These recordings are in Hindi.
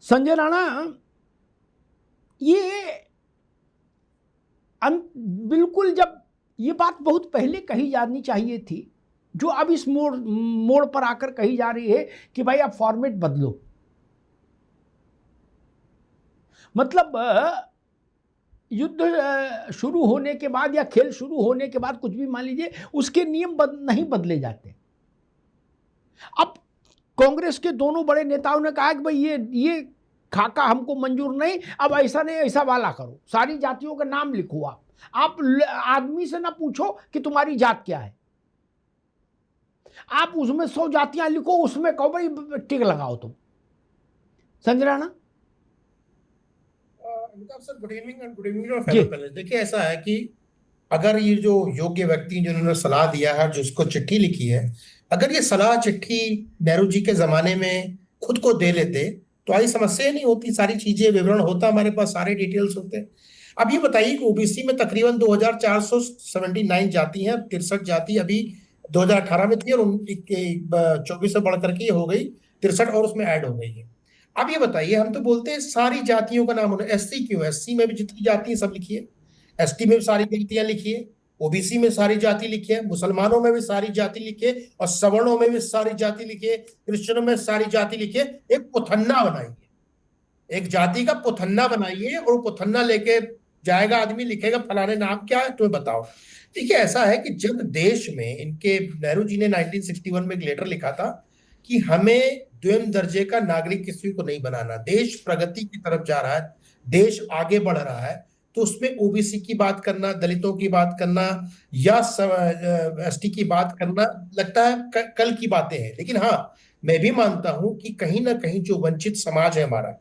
संजय राणा, ये बिल्कुल, जब ये बात बहुत पहले कही जानी चाहिए थी, जो अब इस मोड़ पर आकर कही जा रही है कि भाई अब फॉर्मेट बदलो। मतलब युद्ध शुरू होने के बाद या खेल शुरू होने के बाद कुछ भी मान लीजिए, उसके नियम नहीं बदले जाते। अब कांग्रेस के दोनों बड़े नेताओं ने कहा कि भाई ये खाका हमको मंजूर नहीं, अब ऐसा नहीं ऐसा वाला करो, सारी जातियों का नाम लिखो। आप आदमी से ना पूछो कि तुम्हारी जात क्या है, आप उसमें 100 जातियां लिखो, उसमें कहो भाई टिक लगाओ तुम। Sanjay Rana sir, good evening and good evening fellow panelist. देखिए, ऐसा है कि अगर ये जो योग्य व्यक्ति जिन्होंने सलाह दिया है, जो उसको चिट्ठी लिखी है, अगर ये सलाह चिट्ठी नेहरू जी के जमाने में खुद को दे लेते तो आई समस्या नहीं होती, सारी चीजें विवरण होता, हमारे पास सारे डिटेल्स होते। अब ये बताइए कि ओबीसी में तकरीबन 2479 जाति हैं, 63 जाति अभी 2018 में थी और 24 से बढ़ करके हो गई 63 और उसमें ऐड हो गई है। अब ये बताइए, हम तो बोलते हैं सारी जातियों का नाम होना, एससी क्यों? एससी में भी जितनी जाति है सब लिखिए, एसटी में भी सारी जातियां लिखिए, ओबीसी में सारी जाति लिखिए, मुसलमानों में भी सारी जाति लिखिए, और सवर्णों में भी सारी जाति लिखिए, क्रिश्चियनों में सारी जाति लिखिए। एक पुथन्ना बनाइए, एक जाति का पुथन्ना बनाइए, और पुथन्ना लेके जाएगा आदमी, लिखेगा फलाने नाम क्या है तुम्हें बताओ। देखिए, ऐसा है कि जब देश में इनके नेहरू जी ने 1961 में एक लेटर लिखा था कि हमें द्विम दर्जे का नागरिक किसी को नहीं बनाना, देश प्रगति की तरफ जा रहा है, देश आगे बढ़ रहा है, तो उसमें ओबीसी की बात करना, दलितों की बात करना या एसटी की बात करना लगता है कल की बातें हैं। लेकिन हाँ, मैं भी मानता हूं कि कहीं ना कहीं जो वंचित समाज है हमारा,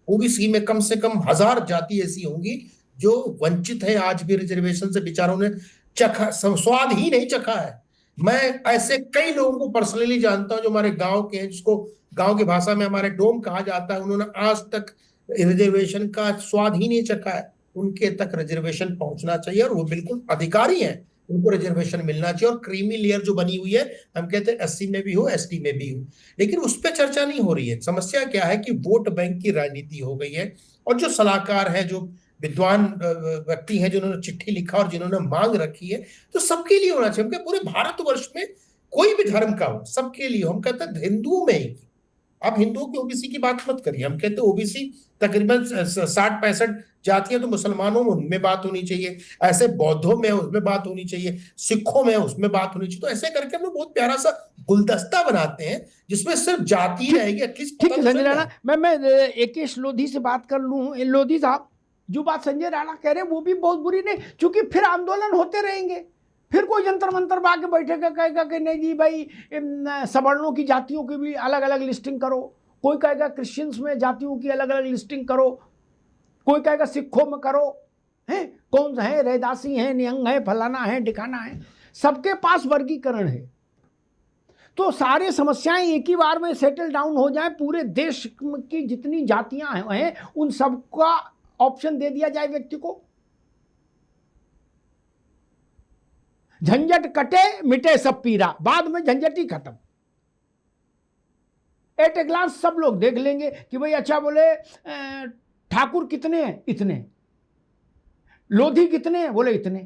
ओबीसी में कम से कम 1000 जाति ऐसी होंगी जो वंचित है, आज भी रिजर्वेशन से बेचारों ने चखा, स्वाद ही नहीं चखा है। मैं ऐसे कई लोगों को पर्सनली जानता हूं जो हमारे गांव के हैं, जिसको गांव की भाषा में हमारे डोम कहा जाता है, उन्होंने आज तक रिजर्वेशन का स्वाद ही नहीं चखा है। उनके तक रिजर्वेशन पहुंचना चाहिए, और वो बिल्कुल अधिकारी हैं, उनको रिजर्वेशन मिलना चाहिए। और क्रीमी लेयर जो बनी हुई है, हम कहते हैं एससी में भी हो, एसटी में भी हो, लेकिन उस पर चर्चा नहीं हो रही है। समस्या क्या है कि वोट बैंक की राजनीति हो गई है, और जो सलाहकार है, जो विद्वान व्यक्ति हैं, जिन्होंने चिट्ठी लिखा और जिन्होंने मांग रखी है, तो सबके लिए होना चाहिए। हम पूरे भारतवर्ष में कोई भी धर्म का हो, सबके लिए। हम कहते हैं हिंदुओं में ही, आप हिंदुओं की ओबीसी की बात मत करिए, हम कहते हैं ओबीसी तकरीबन 60-65 जातियां, तो मुसलमानों में उनमें बात होनी चाहिए, ऐसे बौद्धों में उसमें बात होनी चाहिए, सिखों में उसमें बात होनी चाहिए। तो ऐसे करके हम लोग बहुत प्यारा सा गुलदस्ता बनाते हैं जिसमें सिर्फ जाति रहेगी, एटलीस्ट ठीक है पता तो संजय चल राणा, जाए। मैं एकेश लोधी से बात कर लूं। लोधी साहब, जो बात संजय राणा कह रहे हैं वो भी बहुत बुरी नहीं, क्योंकि फिर आंदोलन होते रहेंगे, फिर कोई जंतर मंतर में आके बैठेगा, कहेगा कि नहीं जी भाई सवर्णों की जातियों की भी अलग अलग लिस्टिंग करो, कोई कहेगा क्रिश्चियंस में जातियों की अलग अलग लिस्टिंग करो, कोई कहेगा सिखों में करो, हैं कौन सा है, रैदासी है, निहंग है, फलाना है, ठिकाना है, सबके पास वर्गीकरण है। तो सारे समस्याएं एक ही बार में सेटल डाउन हो जाए, पूरे देश की जितनी जातियां हैं उन सबका ऑप्शन दे दिया जाए व्यक्ति को, झंझट कटे मिटे सब पीरा, बाद में झंझट ही खत्म। एट ए ग्लांस सब लोग देख लेंगे कि भाई अच्छा बोले ठाकुर कितने हैं, इतने, लोधी कितने हैं, बोले इतने,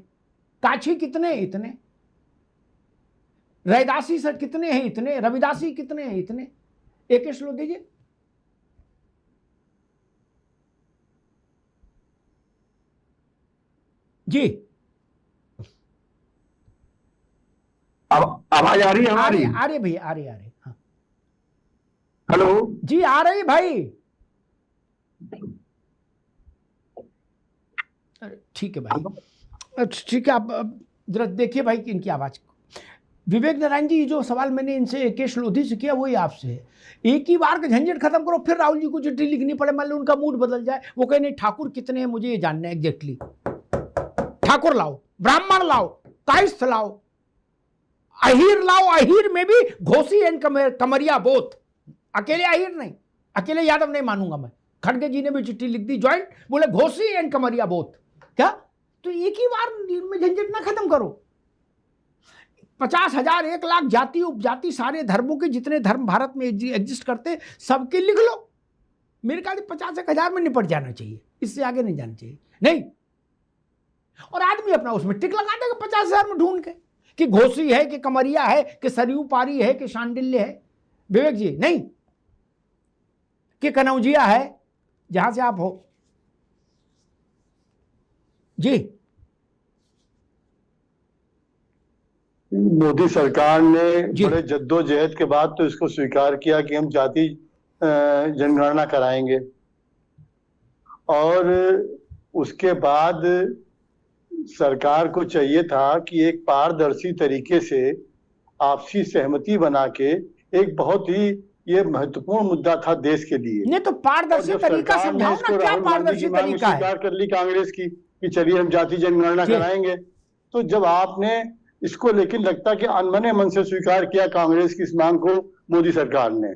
काछी कितने हैं, इतने, रैदासी सर कितने हैं, इतने, रविदासी कितने हैं, इतने। एक श्लोक दीजिए। जी अब आवाज आ रही है हमारी? आ रही भैया, आ रही हाँ। हेलो जी, आ रही भाई। ठीक है भाई, ठीक है। आप जरा देखिए भाई कि इनकी आवाज। विवेक नारायण जी, जो सवाल मैंने इनसे एकेश लोधी से किया वही आपसे है। एक ही बार का झंझट खत्म करो, फिर राहुल जी को चिट्ठी लिखनी पड़े, मान लो उनका मूड बदल जाए, वो कहे नहीं ठाकुर कितने हैं मुझे ये जानना है एग्जैक्टली, ठाकुर लाओ, ब्राह्मण लाओ, कायस्थ लाओ, अहीर लाओ, अहीर में भी घोसी एंड कमरिया बोथ, अकेले अहीर नहीं, अकेले यादव नहीं मानूंगा मैं। खड़गे जी ने भी चिट्ठी लिख दी ज्वाइंट, बोले घोसी एंड कमरिया बोथ। क्या? तो एक ही बार में झंझट ना खत्म करो। 50,000 1 लाख जाति उपजाति सारे धर्मों के जितने धर्म भारत में एग्जिस्ट करते सबके लिख लो, मेरे ख्याल से 50-1,000 में निपट जाना चाहिए, इससे आगे नहीं जाना चाहिए। नहीं, और आदमी अपना उसमें टिक लगा देगा 50,000 में ढूंढ के कि घोसी है कि कमरिया है कि सरयू पारी है कि शांडिल्य है। विवेक जी, नहीं, कि कनौजिया है, जहां से आप हो जी। मोदी सरकार ने बड़े जद्दोजहद के बाद तो इसको स्वीकार किया कि हम जाति जनगणना कराएंगे, और उसके बाद सरकार को चाहिए था कि एक पारदर्शी तरीके से आपसी सहमति बना के, एक बहुत ही ये महत्वपूर्ण मुद्दा था देश के लिए। नहीं तो पारदर्शी तरीका समझाओ ना, क्या पारदर्शी तरीका है? स्वीकार कर ली कांग्रेस की कि चलिए हम जाति जनगणना कराएंगे। तो जब आपने इसको, लेकिन लगता कि अनमने मन से स्वीकार किया कांग्रेस की इस मांग को मोदी सरकार ने,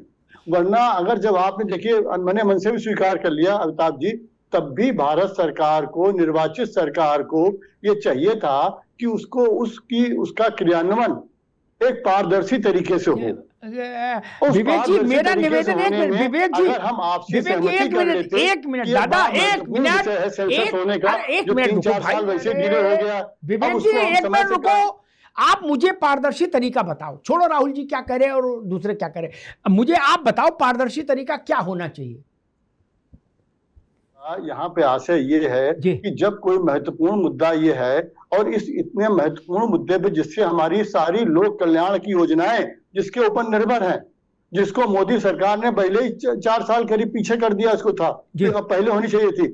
वरना अगर जब आपने देखिए अनमने मन से भी स्वीकार कर लिया अमिताभ जी, तब भी भारत सरकार को, निर्वाचित सरकार को ये चाहिए था कि उसका क्रियान्वयन एक पारदर्शी तरीके से हो। विवेक जी, मेरा निवेदन, एक मिनट विवेक जी, अगर हम आपसे सहमति कर लेते, एक मिनट दादा, एक मिनट साल वैसे डिले हो गया। विवेक जी, एक मिनट रुको, आप मुझे पारदर्शी तरीका बताओ। छोड़ो राहुल जी क्या करे और दूसरे क्या करे, मुझे आप बताओ पारदर्शी तरीका क्या होना चाहिए। यहाँ पे आशय ये है कि जब कोई महत्वपूर्ण मुद्दा ये है, और इस इतने महत्वपूर्ण मुद्दे पे जिससे हमारी सारी लोक कल्याण की योजनाएं जिसके ऊपर निर्भर हैं, जिसको मोदी सरकार ने पहले ही 4 साल करीब पीछे कर दिया, इसको था पहले होनी चाहिए थी।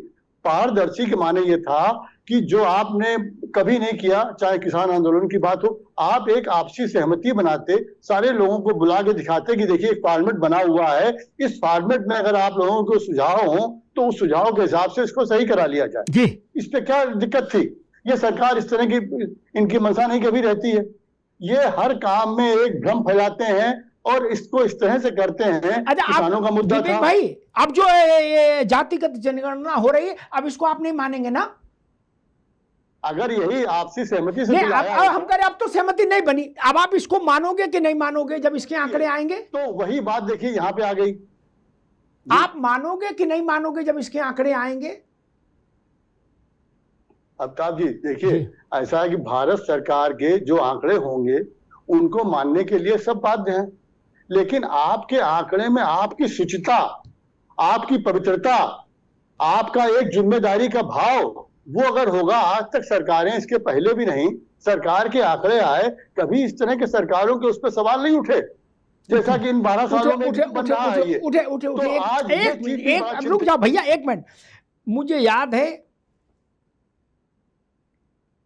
पारदर्शी के माने ये था कि जो आपने कभी नहीं किया, चाहे किसान आंदोलन की बात हो, आप एक आपसी सहमति बनाते, सारे लोगों को बुला के दिखाते कि देखिए एक फॉर्मेट बना हुआ है, इस फॉर्मेट में अगर आप लोगों को सुझाव हो तो उस सुझाव के हिसाब से इसको सही करा लिया जाए। इस पे क्या दिक्कत थी? ये सरकार इस तरह की, इनकी मंशा नहीं कभी रहती है, ये हर काम में एक भ्रम फैलाते हैं और इसको इस तरह से करते हैं। किसानों का मुद्दा था भाई, अब जो जातिगत जनगणना हो रही है, अब इसको आप नहीं मानेंगे ना? अगर यही आपसी सहमति से हम करें, अब तो सहमति नहीं बनी, अब आप इसको मानोगे कि नहीं मानोगे जब इसके आंकड़े आएंगे? तो वही बात देखिए यहाँ पे आ गई, आप मानोगे कि नहीं मानोगे जब इसके आंकड़े आएंगे? अमिताभ जी देखिए, ऐसा है कि भारत सरकार के जो आंकड़े होंगे उनको मानने के लिए सब बाध्य हैं, लेकिन आपके आंकड़े में आपकी शुचिता, आपकी पवित्रता, आपका एक जिम्मेदारी का भाव, वो अगर होगा, आज तक सरकारें इसके पहले भी नहीं, सरकार के आंकड़े आए, कभी इस तरह के सरकारों के उस पर सवाल नहीं उठे, जैसा कि इन 12 सालों में बन रहा है ये। उठे। रुक जाओ भैया, एक मिनट। मुझे याद है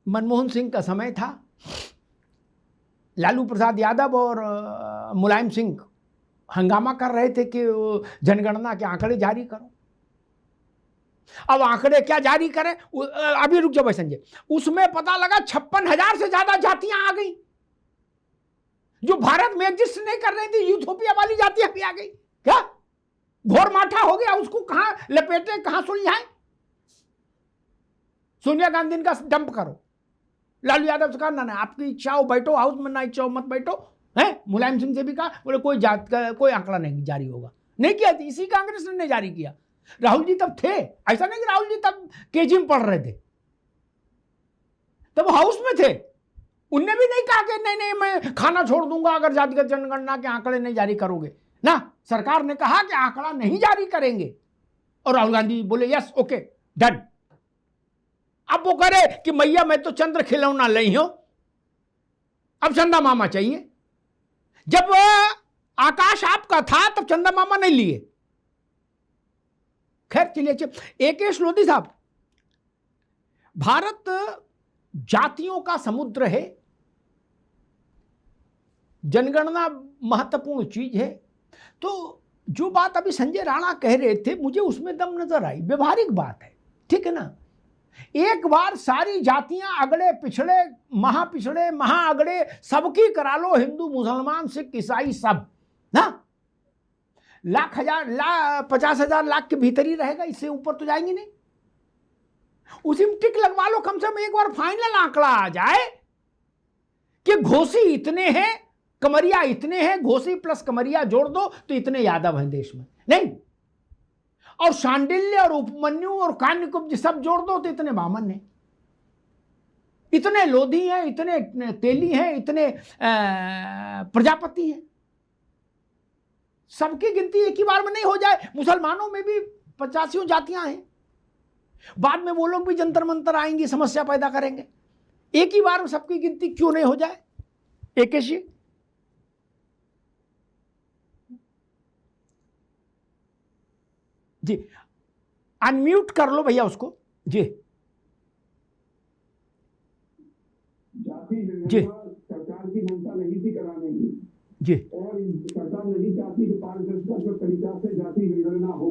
मनमोहन सिंह का समय था, लालू प्रसाद यादव और मुलायम सिंह हंगामा कर रहे थे कि जनगणना के आंकड़े जारी करो। अब आंकड़े क्या जारी करें, अभी रुक जाओ भाई संजय, उसमें पता लगा 56,000 से ज्यादा जातियां आ गई जो भारत में एग्जिस्ट नहीं कर रही थी। यूथोपिया वाली जातियां भी आ गई। क्या घोर माठा हो गया, उसको कहां लपेटे, कहां सुलझाएं? सोनिया गांधी का डंप करो, लालू यादव से कहा ना आपकी इच्छा हो बैठो हाउस में, ना इच्छा हो मत बैठो, है। मुलायम सिंह से भी कहा, बोले कोई जात का कोई आंकड़ा नहीं जारी होगा, नहीं किया। इसी कांग्रेस ने जारी किया। राहुल जी तब थे, ऐसा नहीं कि राहुल जी तब केजी में पढ़ रहे थे, तब हाउस में थे। उनने भी नहीं कहा कि नहीं मैं खाना छोड़ दूंगा अगर जातिगत जनगणना के आंकड़े नहीं जारी करोगे ना। सरकार ने कहा कि आंकड़ा नहीं जारी करेंगे, और राहुल गांधी बोले यस ओके डन। अब वो करे कि मैया मैं तो चंद्र खिलौना नहीं हूं, अब चंदा मामा चाहिए। जब आकाश आपका था तब चंदा मामा नहीं लिए। खैर चलिए, AK लोधी साहब, भारत जातियों का समुद्र है, जनगणना महत्वपूर्ण चीज है। तो जो बात अभी संजय राणा कह रहे थे, मुझे उसमें दम नजर आई, व्यवहारिक बात है, ठीक है ना। एक बार सारी जातियां अगड़े पिछड़े, महापिछड़े, महाअगड़े सबकी करा लो, हिंदू मुसलमान सिख ईसाई सब ना। 50,000 लाख के भीतर ही रहेगा, इससे ऊपर तो जाएंगे नहीं। उसी में टिक लगवा लो, कम से कम एक बार फाइनल आंकड़ा आ जाए कि घोसी इतने हैं, कमरिया इतने हैं, घोसी प्लस कमरिया जोड़ दो तो इतने यादव हैं देश में। नहीं, और शांडिल्य और उपमन्यु और कान्यकुब्ज सब जोड़ दो तो इतने वामन हैं, इतने लोधी हैं, इतने तेली हैं, इतने प्रजापति हैं। सबकी गिनती एक ही बार में नहीं हो जाए। मुसलमानों में भी 85 जातियां हैं, बाद में वो लोग भी जंतर मंतर आएंगे, समस्या पैदा करेंगे। एक ही बार में सबकी गिनती क्यों नहीं हो जाए? एकेशी जी, अनम्यूट कर लो भैया उसको जी। जी सरकार की मंशा नहीं थी कराने की जी, और सरकार नहीं चाहती कि पारदर्शिता के तरीका से जाति जनगणना हो,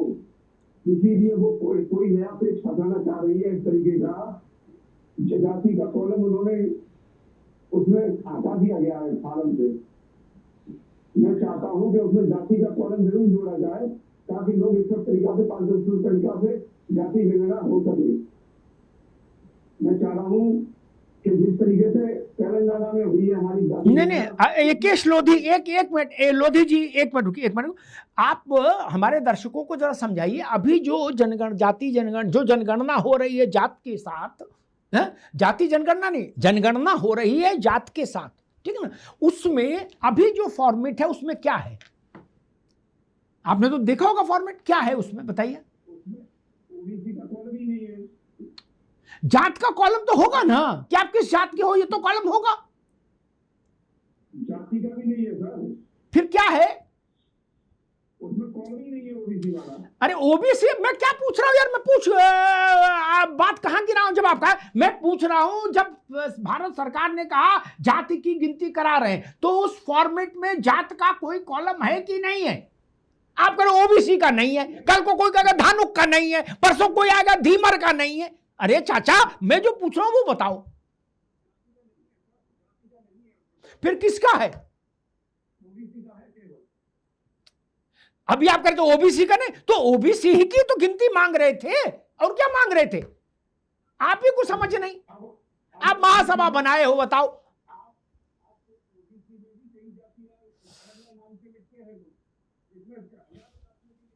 इसीलिए वो कोई नया पेच फंसाना चाह रही है। इस तरीके का जाति का कॉलम उन्होंने उसमें हटा दिया गया है फॉर्म से। मैं चाहता हूं कि उसमें जाति का कॉलम जरूर जोड़ा जाए ताकि लोग इस तरीका से पारदर्शी तरीका से जाति जनगणना हो सके। मैं चाह रहा हूं कि जिस तरीके से तेलंगाना में हुई है हमारी जाति, नहीं एकेश लोधी, एक मिनट लोधी जी, एक मिनट रुकिए, एक मिनट। आप हमारे दर्शकों को जरा समझाइए, अभी जो जनगणना हो रही है जात के साथ, जाति जनगणना नहीं, जनगणना हो रही है जात के साथ, ठीक है ना, उसमें अभी जो फॉर्मेट है उसमें क्या है? आपने तो देखा होगा फॉर्मेट क्या है उसमें, बताइए। ओबीसी का कॉलम ही नहीं है। जात का कॉलम तो होगा ना, कि आप किस जात के हो ये तो कॉलम होगा। जाति का भी नहीं है सर, फिर क्या है उसमें कॉलम ही नहीं है ओबीसी वाला। अरे ओबीसी, मैं क्या पूछ रहा हूं यार, मैं आप बात कहां गिरा हूं? जब आपका मैं पूछ रहा हूं, जब भारत सरकार ने कहा जाति की गिनती करा रहे हैं, तो उस फॉर्मेट में जात का कोई कॉलम है कि नहीं है? आप कह रहे ओबीसी का नहीं है, कल को कोई कहेगा धानुक का नहीं है, परसों कोई आएगा धीमर का नहीं है। अरे चाचा, मैं जो पूछ रहा हूं वो बताओ, फिर किसका है? अभी आप कहते हो ओबीसी का नहीं, तो ओबीसी ही की तो गिनती मांग रहे थे, और क्या मांग रहे थे? आप ही कुछ समझ नहीं, आप महासभा बनाए हो, बताओ।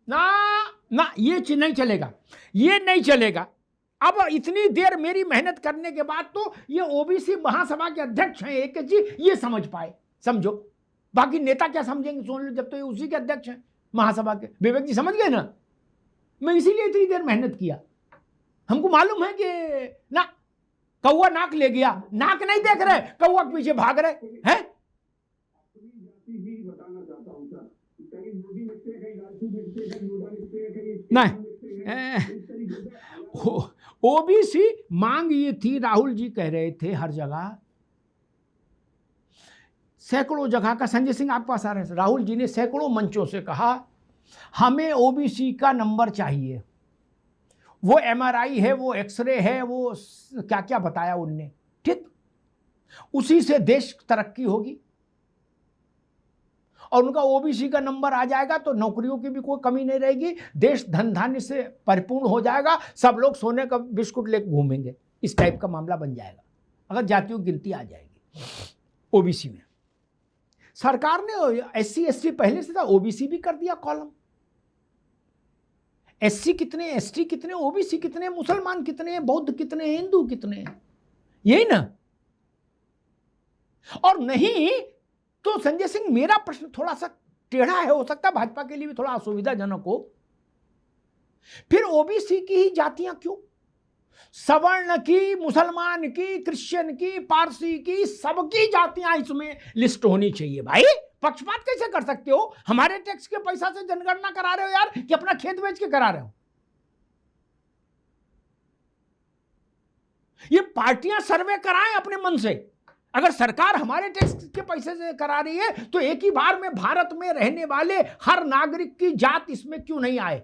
ना ये नहीं चलेगा, ये नहीं चलेगा। अब इतनी देर मेरी मेहनत करने के बाद तो ये ओबीसी महासभा के अध्यक्ष हैं एक जी, ये समझ पाए, समझो। बाकी नेता क्या समझेंगे सुन लो, जब तो ये उसी के अध्यक्ष हैं महासभा के। विवेक जी समझ गए ना, मैं इसीलिए इतनी देर मेहनत किया। हमको मालूम है कि ना कौवा नाक ले गया, नाक नहीं देख रहे, कौवा के पीछे भाग रहे हैं। नहीं, ओबीसी मांग ये थी, राहुल जी कह रहे थे हर जगह, सैकड़ों जगह का, संजय सिंह आपके पास आ रहे हैं, राहुल जी ने सैकड़ों मंचों से कहा हमें ओबीसी का नंबर चाहिए। वो एमआरआई है, वो एक्सरे है, वो क्या क्या बताया उनने, ठीक, उसी से देश तरक्की होगी। और उनका ओबीसी का नंबर आ जाएगा तो नौकरियों की भी कोई कमी नहीं रहेगी, देश धन धान्य से परिपूर्ण हो जाएगा, सब लोग सोने का बिस्कुट लेकर घूमेंगे। इस टाइप का मामला बन जाएगा अगर जातियों की गिनती आ जाएगी ओबीसी में। सरकार ने एससी एसटी पहले से था, ओबीसी भी कर दिया कॉलम। एससी कितने, एसटी कितने, ओबीसी कितने, मुसलमान कितने, बौद्ध कितने, हिंदू कितने, यही ना। और नहीं तो संजय सिंह, मेरा प्रश्न थोड़ा सा टेढ़ा है, हो सकता है भाजपा के लिए भी थोड़ा असुविधाजनक हो, फिर ओबीसी की ही जातियां क्यों? सवर्ण की, मुसलमान की, क्रिश्चियन की, पारसी की, सबकी जातियां इसमें लिस्ट होनी चाहिए। भाई पक्षपात कैसे कर सकते हो? हमारे टैक्स के पैसा से जनगणना करा रहे हो यार, कि अपना खेत बेच के करा रहे हो? ये पार्टियां सर्वे कराएं अपने मन से। अगर सरकार हमारे टैक्स के पैसे से करा रही है तो एक ही बार में भारत में रहने वाले हर नागरिक की जात इसमें क्यों नहीं आए?